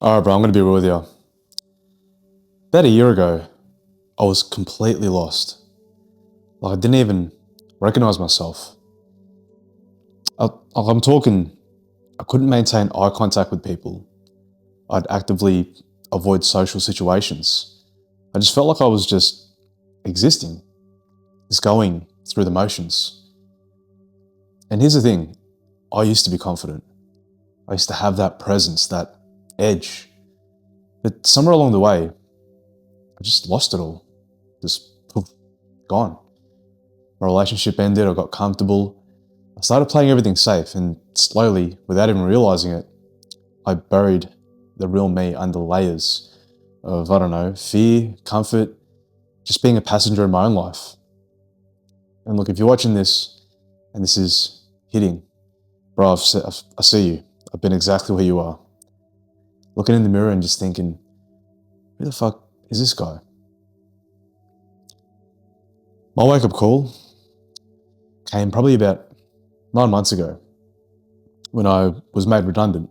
All right, bro, I'm going to be real with you. About a year ago, I was completely lost. Like, I didn't even recognize myself. I'm talking, I couldn't maintain eye contact with people. I'd actively avoid social situations. I just felt like I was just existing, just going through the motions. And here's the thing, I used to be confident. I used to have that presence, that edge. But somewhere along the way, I just lost it all. Just poof, gone. My relationship ended, I got comfortable. I started playing everything safe, and slowly, without even realizing it, I buried the real me under layers of, I don't know, fear, comfort, just being a passenger in my own life. And look, if you're watching this and this is hitting, bro, I see you. I've been exactly where you are. Looking in the mirror and just thinking, who the fuck is this guy? My wake up call came probably about 9 months ago when I was made redundant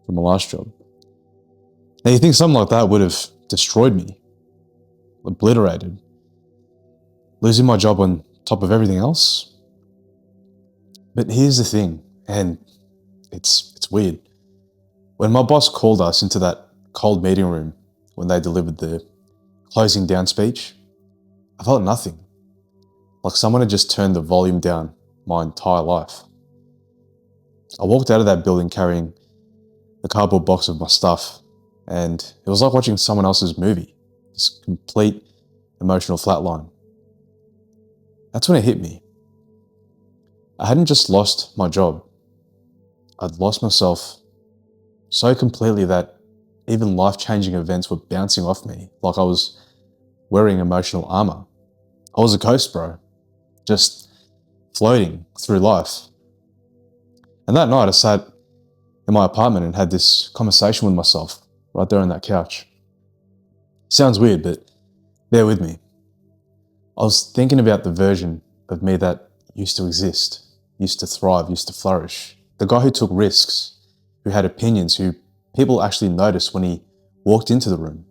from my last job. Now, you think something like that would have destroyed me, obliterated, losing my job on top of everything else? But here's the thing, and it's weird. When my boss called us into that cold meeting room when they delivered the closing down speech, I felt nothing. Like someone had just turned the volume down my entire life. I walked out of that building carrying the cardboard box of my stuff, and it was like watching someone else's movie, this complete emotional flatline. That's when it hit me. I hadn't just lost my job, I'd lost myself so completely that even life-changing events were bouncing off me like I was wearing emotional armor. I was a ghost, bro, just floating through life. And that night I sat in my apartment and had this conversation with myself right there on that couch. Sounds weird, but bear with me. I was thinking about the version of me that used to exist, used to thrive, used to flourish. The guy who took risks, who had opinions, who people actually noticed when he walked into the room.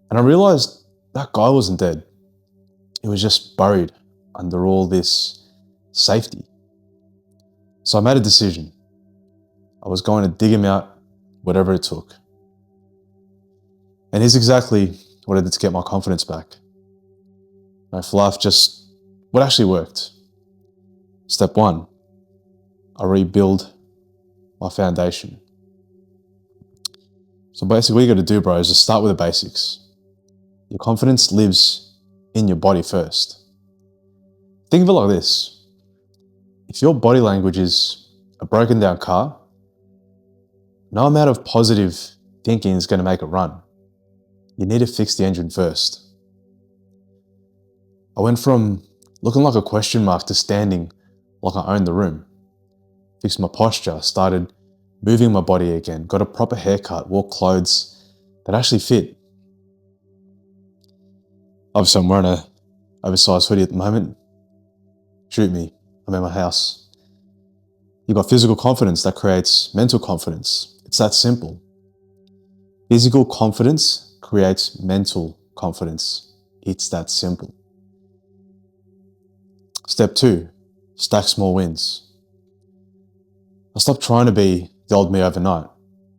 And I realized that guy wasn't dead. He was just buried under all this safety. So I made a decision. I was going to dig him out, whatever it took. And here's exactly what I did to get my confidence back. For life, just what actually worked. Step one, I rebuild my foundation. So basically what you got to do, bro, is just start with the basics. Your confidence lives in your body first. Think of it like this. If your body language is a broken down car, no amount of positive thinking is going to make it run. You need to fix the engine first. I went from looking like a question mark to standing like I owned the room. Fixed my posture, started moving my body again, got a proper haircut, wore clothes that actually fit. Obviously, I'm wearing a oversized hoodie at the moment. Shoot me, I'm in my house. You've got physical confidence that creates mental confidence. It's that simple. Physical confidence creates mental confidence. It's that simple. Step two, stack small wins. I stopped trying to be the old me overnight.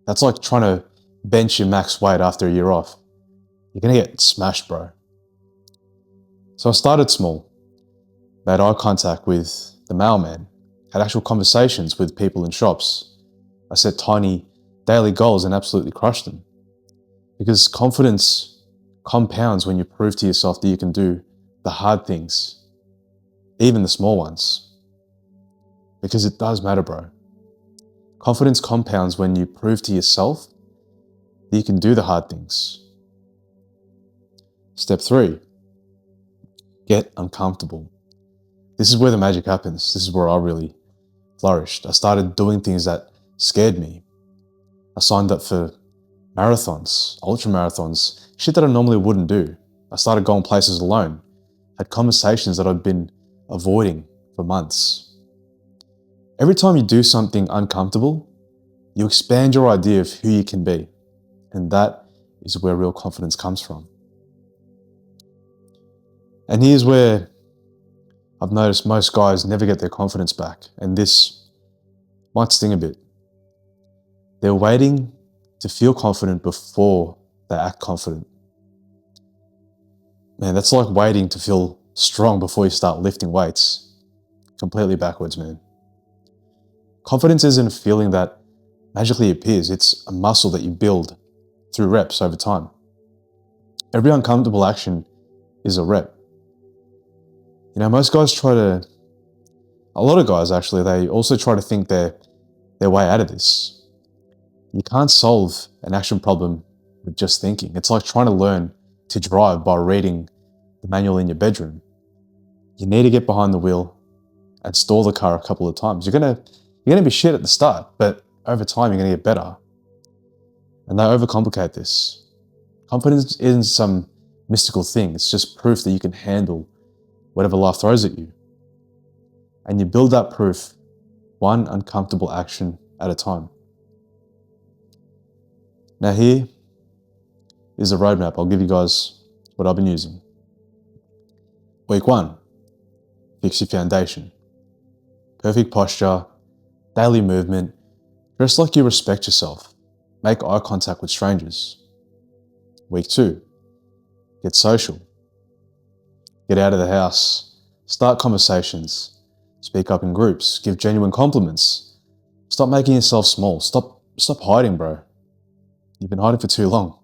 That's like trying to bench your max weight after a year off. You're gonna get smashed, bro. So I started small, made eye contact with the mailman, had actual conversations with people in shops. I set tiny daily goals and absolutely crushed them. Because confidence compounds when you prove to yourself that you can do the hard things, even the small ones. Because it does matter, bro. Confidence compounds when you prove to yourself that you can do the hard things. Step three, get uncomfortable. This is where the magic happens. This is where I really flourished. I started doing things that scared me. I signed up for marathons, ultra marathons, shit that I normally wouldn't do. I started going places alone, had conversations that I'd been avoiding for months. Every time you do something uncomfortable, You expand your idea of who you can be. And that is where real confidence comes from. And here's where I've noticed most guys never get their confidence back. And this might sting a bit. They're waiting to feel confident before they act confident. Man, that's like waiting to feel strong before you start lifting weights. Completely backwards, man. Confidence isn't a feeling that magically appears. It's a muscle that you build through reps over time. Every uncomfortable action is a rep. You know, most guys a lot of guys actually, they also try to think their way out of this. You can't solve an action problem with just thinking. It's like trying to learn to drive by reading the manual in your bedroom. You need to get behind the wheel and stall the car a couple of times. You're gonna be shit at the start, but over time you're gonna get better. And they overcomplicate this. Confidence isn't some mystical thing. It's just proof that you can handle whatever life throws at you. And you build that proof one uncomfortable action at a time. Now here is a roadmap. I'll give you guys what I've been using. Week 1, fix your foundation. Perfect posture, daily movement, dress like you respect yourself. Make eye contact with strangers. Week 2, get social. Get out of the house, start conversations, speak up in groups, give genuine compliments. Stop making yourself small. Stop hiding, bro. You've been hiding for too long.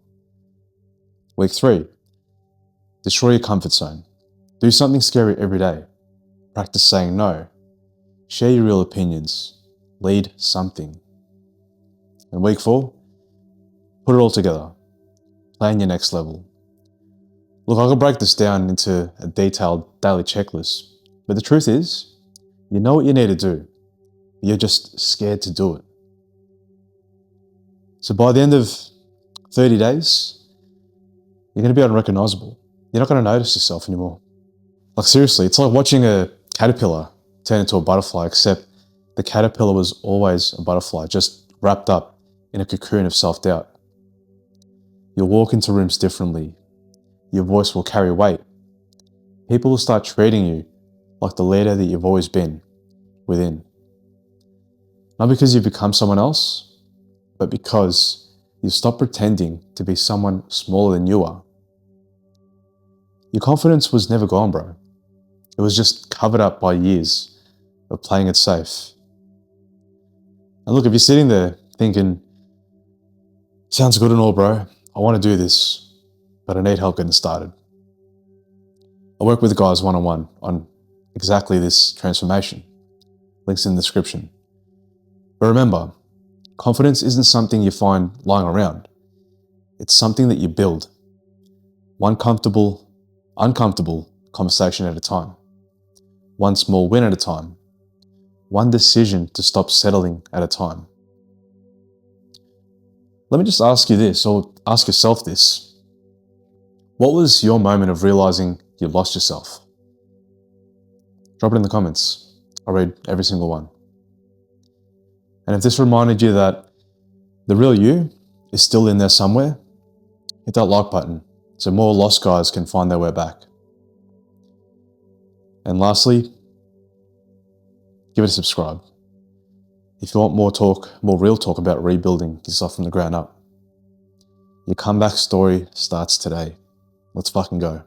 Week 3, destroy your comfort zone. Do something scary every day. Practice saying no. Share your real opinions. Lead something. And week 4, put it all together. Plan your next level. Look, I could break this down into a detailed daily checklist, but the truth is, you know what you need to do, but you're just scared to do it. So by the end of 30 days, you're going to be unrecognizable. You're not going to notice yourself anymore. Like seriously, it's like watching a caterpillar turn into a butterfly, except the caterpillar was always a butterfly, just wrapped up in a cocoon of self-doubt. You'll walk into rooms differently. Your voice will carry weight. People will start treating you like the leader that you've always been within. Not because you've become someone else, but because you stop pretending to be someone smaller than you are. Your confidence was never gone, bro. It was just covered up by years of playing it safe. And look, if you're sitting there thinking, sounds good and all, bro, I want to do this, but I need help getting started. I work with guys one-on-one on exactly this transformation. Links in the description. But remember, confidence isn't something you find lying around. It's something that you build. One uncomfortable conversation at a time. One small win at a time. One decision to stop settling at a time. Let me just ask you this, or ask yourself this. What was your moment of realizing you lost yourself? Drop it in the comments. I'll read every single one. And if this reminded you that the real you is still in there somewhere, hit that like button so more lost guys can find their way back. And lastly, give it a subscribe. If you want more real talk about rebuilding yourself from the ground up. Your comeback story starts today. Let's fucking go.